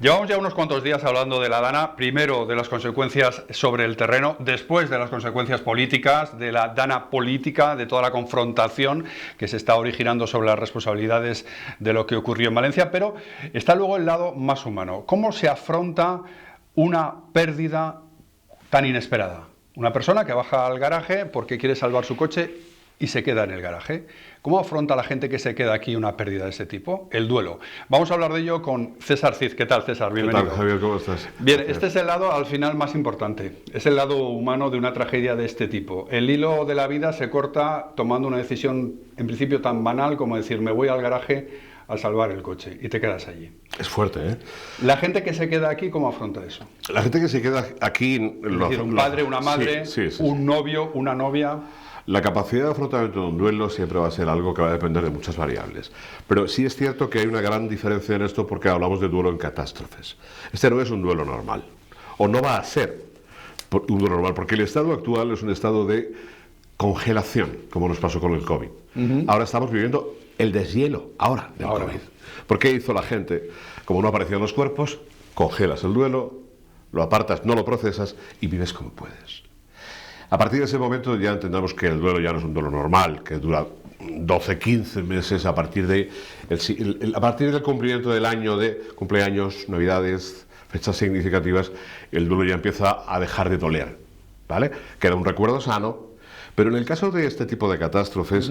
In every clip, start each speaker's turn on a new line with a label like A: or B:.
A: Llevamos ya unos cuantos días hablando de la Dana, primero de las consecuencias sobre el terreno, después de las consecuencias políticas, de la Dana política, de toda la confrontación que se está originando sobre las responsabilidades de lo que ocurrió en Valencia, pero está luego el lado más humano. ¿Cómo se afronta una pérdida tan inesperada? Una persona que baja al garaje porque quiere salvar su coche y se queda en el garaje. ¿Cómo afronta la gente que se queda aquí una pérdida de ese tipo? El duelo. Vamos a hablar de ello con César Cid. ¿Qué tal, César? Bienvenido.
B: ¿Qué tal, Javier? ¿Cómo estás?
A: Bien,
B: Gracias.
A: este es el lado al final más importante. Es el lado humano de una tragedia de este tipo. El hilo de la vida se corta tomando una decisión en principio tan banal como decir me voy al garaje a salvar el coche y te quedas allí.
B: Es fuerte, ¿eh?
A: La gente que se queda aquí, ¿cómo afronta eso?
B: La gente que se queda aquí...
A: Es decir, un padre, una madre,
B: sí.
A: un novio, una novia...
B: La capacidad de afrontamiento de un duelo siempre va a ser algo que va a depender de muchas variables. Pero sí es cierto que hay una gran diferencia en esto porque hablamos de duelo en catástrofes. Este no es un duelo normal, o no va a ser un duelo normal, porque el estado actual es un estado de congelación, como nos pasó con el COVID. Ahora estamos viviendo el deshielo, del COVID. ¿Por qué hizo la gente? Como no aparecían los cuerpos, congelas el duelo, lo apartas, no lo procesas y vives como puedes. A partir de ese momento ya entendamos que el duelo ya no es un duelo normal, que dura 12, 15 meses a partir del cumplimiento del año de cumpleaños, navidades, fechas significativas, el duelo ya empieza a dejar de doler, ¿vale? Queda un recuerdo sano, pero en el caso de este tipo de catástrofes,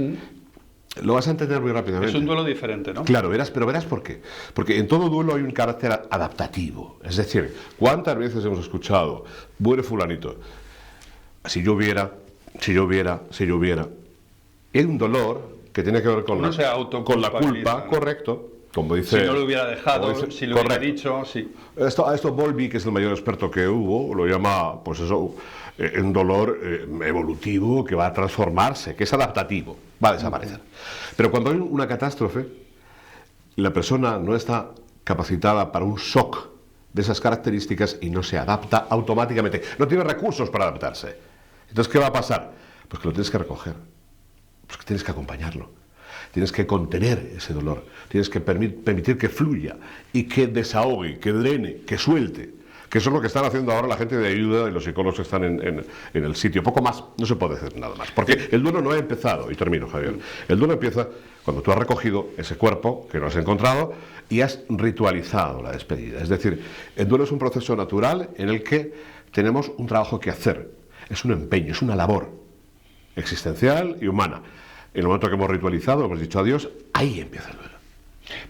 B: lo vas a entender muy rápidamente.
A: Es un duelo diferente, ¿no?
B: Claro, verás por qué. Porque en todo duelo hay un carácter adaptativo. Es decir, ¿cuántas veces hemos escuchado, muere fulanito? Si yo hubiera. Hay un dolor que tiene que ver con la culpa, ¿no? Correcto. Como dice,
A: si no lo hubiera dejado, si lo hubiera dicho, sí.
B: Esto Bowlby, que es el mayor experto que hubo, lo llama, pues eso, un dolor evolutivo que va a transformarse, que es adaptativo, va a desaparecer. Pero cuando hay una catástrofe, la persona no está capacitada para un shock de esas características y no se adapta automáticamente. No tiene recursos para adaptarse. Entonces, ¿qué va a pasar? Pues que lo tienes que recoger, pues que tienes que acompañarlo, tienes que contener ese dolor, tienes que permitir que fluya y que desahogue, que drene, que suelte, que eso es lo que están haciendo ahora la gente de ayuda y los psicólogos que están en el sitio. Poco más, no se puede hacer nada más, porque el duelo no ha empezado, y termino, Javier, el duelo empieza cuando tú has recogido ese cuerpo que no has encontrado y has ritualizado la despedida. Es decir, el duelo es un proceso natural en el que tenemos un trabajo que hacer. Es un empeño, es una labor existencial y humana. En el momento que hemos ritualizado, hemos dicho adiós, ahí empieza el duelo.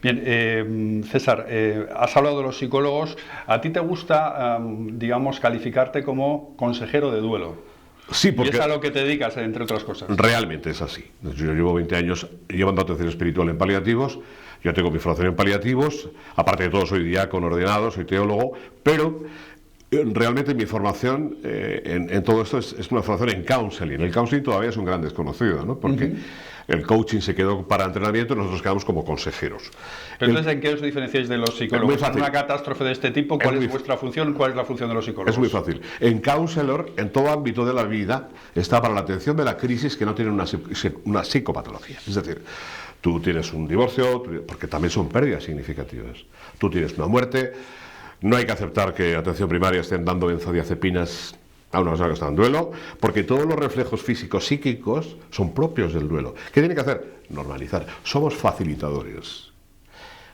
A: Bien, César, has hablado de los psicólogos. ¿A ti te gusta, digamos, calificarte como consejero de duelo?
B: Sí, porque...
A: Y es a lo que te dedicas, entre otras cosas.
B: Realmente es así. Yo llevo 20 años llevando atención espiritual en paliativos. Yo tengo mi formación en paliativos. Aparte de todo, soy diácono ordenado, soy teólogo, pero... Realmente mi formación en todo esto es una formación en counseling. El counseling todavía es un gran desconocido, ¿no? Porque el coaching se quedó para entrenamiento y nosotros quedamos como consejeros.
A: Pero entonces, ¿en qué os diferenciáis de los psicólogos? En una catástrofe de este tipo, ¿cuál es vuestra función? ¿Cuál es la función de los psicólogos?
B: Es muy fácil. En counselor, en todo ámbito de la vida, está para la atención de la crisis que no tiene una psicopatología. Es decir, tú tienes un divorcio, porque también son pérdidas significativas. Tú tienes una muerte. No hay que aceptar que atención primaria estén dando benzodiazepinas a una persona que está en duelo, porque todos los reflejos físicos, psíquicos, son propios del duelo. ¿Qué tiene que hacer? Normalizar. Somos facilitadores.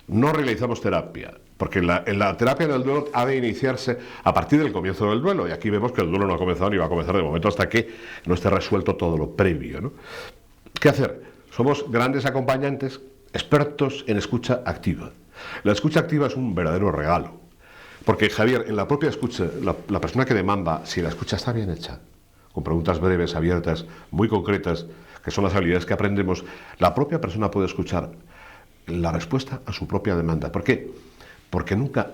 B: No realizamos terapia, porque en la terapia del duelo ha de iniciarse a partir del comienzo del duelo, y aquí vemos que el duelo no ha comenzado ni va a comenzar de momento hasta que no esté resuelto todo lo previo, ¿no? ¿Qué hacer? Somos grandes acompañantes, expertos en escucha activa. La escucha activa es un verdadero regalo. Porque, Javier, en la propia escucha, la persona que demanda, si la escucha está bien hecha, con preguntas breves, abiertas, muy concretas, que son las habilidades que aprendemos, la propia persona puede escuchar la respuesta a su propia demanda. ¿Por qué? Porque nunca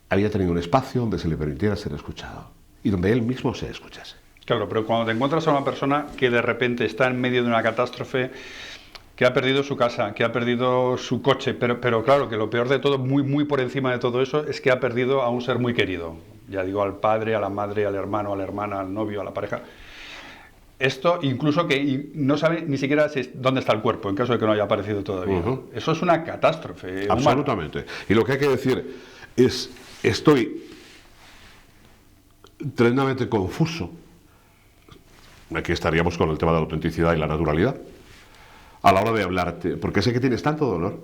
B: había tenido un espacio donde se le permitiera ser escuchado y donde él mismo se escuchase.
A: Claro, pero cuando te encuentras a una persona que de repente está en medio de una catástrofe, que ha perdido su casa, que ha perdido su coche, pero claro, que lo peor de todo, muy por encima de todo eso, es que ha perdido a un ser muy querido. Ya digo, al padre, a la madre, al hermano, a la hermana, al novio, a la pareja. Esto, incluso que no sabe ni siquiera dónde está el cuerpo, en caso de que no haya aparecido todavía. Eso es una catástrofe.
B: Absolutamente. Y lo que hay que decir es estoy tremendamente confuso. Aquí estaríamos con el tema de la autenticidad y la naturalidad a la hora de hablarte, porque sé que tienes tanto dolor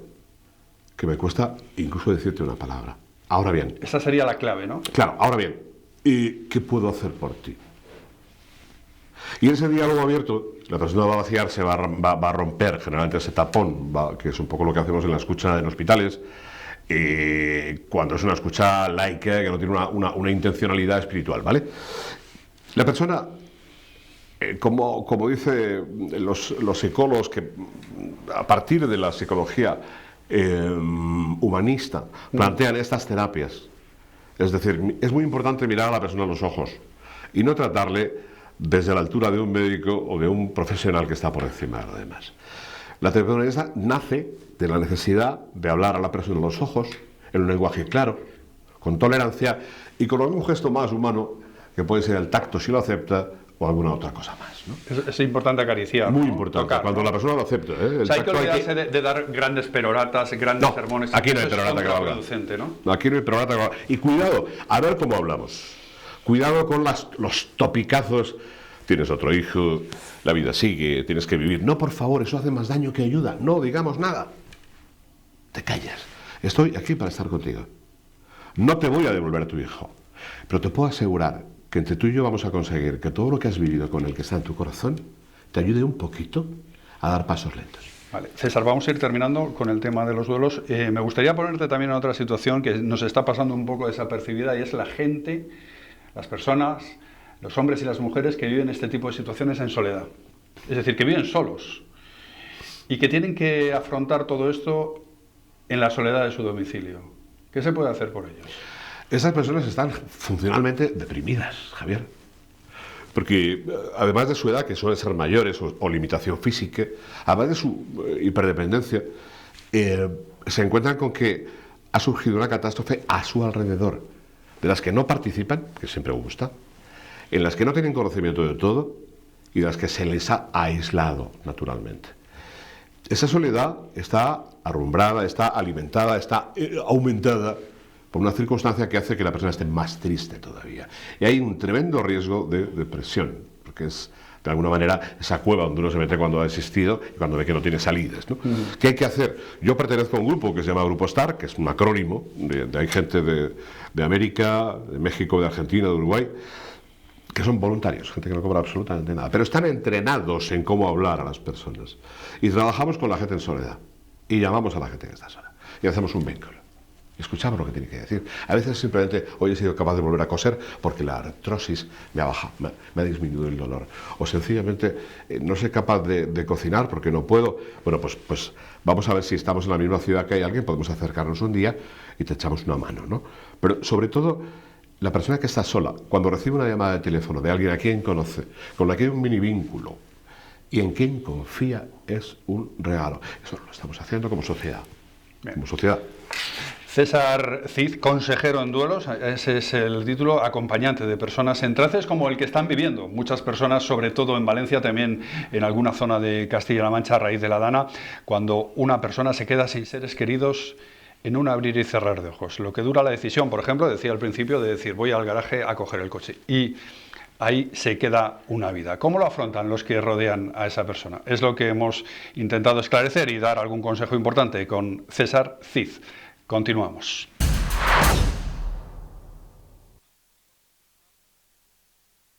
B: que me cuesta incluso decirte una palabra. Ahora bien,
A: esa sería la clave, ¿no?
B: claro, ahora bien, ¿y qué puedo hacer por ti? Y en ese diálogo abierto, la persona va a vaciarse, va a romper generalmente ese tapón, que es un poco lo que hacemos en la escucha en hospitales, cuando es una escucha laica, que no tiene una intencionalidad espiritual, ¿vale? La persona, como dicen los psicólogos, que a partir de la psicología humanista plantean estas terapias, es decir, es muy importante mirar a la persona a los ojos y no tratarle desde la altura de un médico o de un profesional que está por encima de lo demás. La terapia humanista nace de la necesidad de hablar a la persona a los ojos, en un lenguaje claro, con tolerancia y con algún gesto más humano, que puede ser el tacto si lo acepta, o alguna otra cosa más, ¿no?
A: Es importante acariciar.
B: Muy
A: ¿no?
B: importante,
A: Tocar,
B: cuando
A: ¿no?
B: la persona lo acepta.
A: O sea, hay que olvidarse de dar grandes peroratas, grandes sermones.
B: Aquí no hay
A: Eso es
B: perorata que valga.
A: contraproducente, ¿no?
B: Aquí no hay perorata que valga. Y cuidado, a ver cómo hablamos. Cuidado con los topicazos. Tienes otro hijo, la vida sigue, tienes que vivir. No, por favor, eso hace más daño que ayuda. No digamos nada. Te callas. Estoy aquí para estar contigo. No te voy a devolver a tu hijo, pero te puedo asegurar que entre tú y yo vamos a conseguir que todo lo que has vivido con el que está en tu corazón te ayude un poquito a dar pasos lentos.
A: Vale. César, vamos a ir terminando con el tema de los duelos. Me gustaría ponerte también en otra situación que nos está pasando un poco desapercibida, y es la gente, las personas, los hombres y las mujeres que viven este tipo de situaciones en soledad. Es decir, que viven solos y que tienen que afrontar todo esto en la soledad de su domicilio. ¿Qué se puede hacer por ellos?
B: Esas personas están funcionalmente deprimidas, Javier. Porque además de su edad, que suelen ser mayores, o limitación física, además de su hiperdependencia, se encuentran con que ha surgido una catástrofe a su alrededor, de las que no participan, que siempre gusta, en las que no tienen conocimiento de todo y de las que se les ha aislado naturalmente. Esa soledad está arrumbrada, está alimentada, está aumentada por una circunstancia que hace que la persona esté más triste todavía. Y hay un tremendo riesgo de depresión, porque es de alguna manera esa cueva donde uno se mete cuando ha existido y cuando ve que no tiene salidas, ¿no? ¿Qué hay que hacer? Yo pertenezco a un grupo que se llama Grupo STAR, que es un acrónimo, hay gente de América, de México, de Argentina, de Uruguay, que son voluntarios, gente que no cobra absolutamente nada, pero están entrenados en cómo hablar a las personas. Y trabajamos con la gente en soledad, y llamamos a la gente que está sola, y hacemos un vínculo. Escuchamos lo que tiene que decir. A veces simplemente hoy he sido capaz de volver a coser porque la artrosis me ha bajado, me ha disminuido el dolor. O sencillamente no soy capaz de cocinar porque no puedo. Bueno, pues vamos a ver si estamos en la misma ciudad que hay alguien, podemos acercarnos un día y te echamos una mano, ¿no? Pero sobre todo, la persona que está sola, cuando recibe una llamada de teléfono de alguien a quien conoce, con la que hay un mini vínculo y en quien confía, es un regalo. Eso lo estamos haciendo como sociedad.
A: Bien.
B: Como sociedad.
A: César Cid, consejero en duelos, ese es el título, acompañante de personas en trances como el que están viviendo muchas personas, sobre todo en Valencia, también en alguna zona de Castilla-La Mancha a raíz de la Dana, cuando una persona se queda sin seres queridos en un abrir y cerrar de ojos. Lo que dura la decisión, por ejemplo, decía al principio, de decir voy al garaje a coger el coche, y ahí se queda una vida. ¿Cómo lo afrontan los que rodean a esa persona? Es lo que hemos intentado esclarecer y dar algún consejo importante con César Cid. Continuamos.